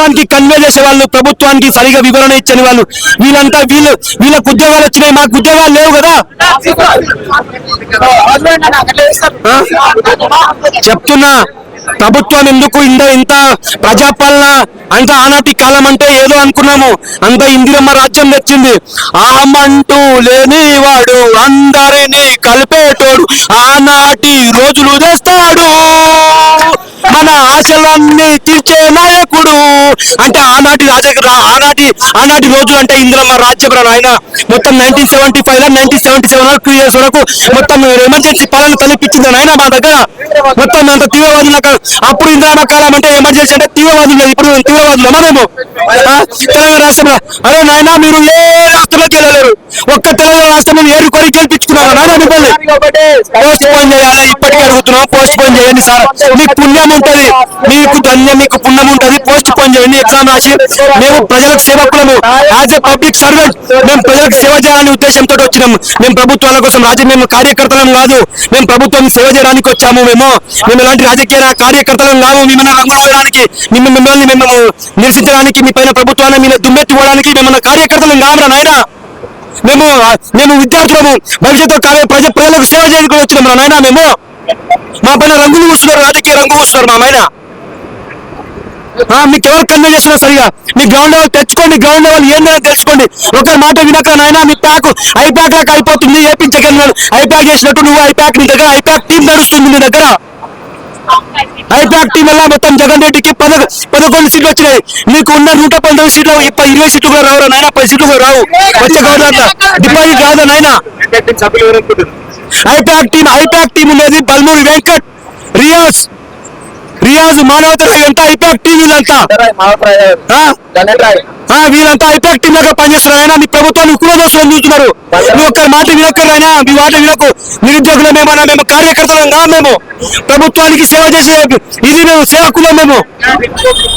ప్రభుత్వానికి కన్వే చేసే వాళ్ళు, ప్రభుత్వానికి సరిగా వివరణ ఇచ్చని వాళ్ళు, వీళ్ళంతా వీళ్ళకు ఉద్యోగాలు వచ్చినాయి, మాకు ఉద్యోగాలు లేవు కదా. చెప్తున్నా, ప్రభుత్వం ఎందుకు ఇంత ప్రజాపాలన అంత ఆనాటి కాలం అంటే ఏదో అనుకున్నాము, అంత ఇందిరమ్మ రాజ్యం తెచ్చింది. ఆమంటూ లేనివాడు అందరినీ కలిపేటోడు ఆనాటి రోజులు తెస్తాడు, మన ఆశలన్నీ తీర్చే నాయకుడు అంటే ఆనాటి ఆనాటి రోజులు అంటే ఇందిరమ్మ రాజ్యం. ఆయన మొత్తం 1975 1977 2 years వరకు మొత్తం ఎమర్జెన్సీ పాలన తలెప్పించింది ఆయన మా దగ్గర. మొత్తం అంత తీవ్రవాదులకు అప్పుడు ఇందిరమ్మ కాలం అంటే ఎమర్జెన్సీ అంటే తీవ్రవాదులు లేదు, ఇప్పుడు తీవ్రవాదులు మనము తెలంగాణ రాష్ట్రంలో. అరే నాయన మీరు ఏ రాష్ట్రంలోకి వెళ్ళలేరు, ఒక్క తెలంగాణ రాష్ట్రంలో ఏరు కొరి గెలిపించుకున్నారా నాయన? మిమ్మల్ని పోస్ట్ పోన్ చేయాలి, ఇప్పటికీ అడుగుతున్నాం, పోస్ట్ పోన్ చేయండి సార్, మీకు పుణ్యం ఉంటది, మీకు ధన్యం, మీకు పుణ్యం ఉంటది, పోస్ట్ పోన్ చేయండి ఎగ్జామ్ రాసి. మేము ప్రజలకు సేవకులము, యాజ్ ఎ పబ్లిక్ సర్వెంట్ మేము ప్రజలకు సేవ చేయాలనే ఉద్దేశంతో వచ్చినాము. మేము ప్రభుత్వాల కోసం మేము కార్యకర్తలం కాదు, మేము ప్రభుత్వం సేవ చేయడానికి వచ్చాము. మేము ఎలాంటి రాజకీయ కార్యకర్తలం కాము. మిమ్మల్ని రంగులు వేయడానికి, మిమ్మల్ని మేము నిరసించడానికి, మీ పైన ప్రభుత్వాన్ని మీద దుమ్మెత్తిపోవడానికి మేము కార్యకర్తలం కామరా నాయన. మేము విద్యార్థులము, భవిష్యత్తు ప్రజలకు సేవ చేయడానికి వచ్చినాం రా నాయన. మేము మా పైన రంగులు కూస్తున్నారు, రాజకీయ రంగు కూస్తున్నారు మా పైన. మీకు ఎవరు కన్వే చేస్తున్నా సరిగా మీ గ్రౌండ్ లెవెల్ తెచ్చుకోండి, గ్రౌండ్ లెవెల్ ఏంటో తెలుసుకోండి. ఒక మాట వినక నాయన, మీ ప్యాక్ ఐప్యాక్ లాగా అయిపోతుంది. ఏపీ జగన్ ఐప్యాక్ చేసినట్టు నువ్వు ఐప్యాక్, నీ దగ్గర ఐప్యాక్ టీం నడుస్తుంది, నీ దగ్గర ఐప్యాక్ టీం వల్ల మొత్తం జగన్ రెడ్డికి 11 సీట్లు వచ్చినాయి. నీకు ఉన్న 119 సీట్లు 20 సీట్లు కూడా రావు నాయన, 10 సీట్లు కూడా రావు. వచ్చే గవర్నమెంట్ డిపాజిట్ కాదా నాయన? ఐప్యాక్ టీం ఉండేది బల్మూరి వెంకట్, రియాజ్ మానవత, వీళ్ళంతా ఐప్యాక్ టీం, వీళ్ళంతా ఐప్యాక్ టీం లాగా పనిచేస్తున్నారైనా నీ ప్రభుత్వాన్ని కులదోషులను చూస్తున్నారు. నువ్వు ఒక్క మాట వినక్కర్లైనా, మీ మాట వినకు. నిరుద్యోగులు మేము కార్యకర్తలం కాదు, మేము ప్రభుత్వానికి సేవ చేసే ఇది మేము సేవకులం మేము.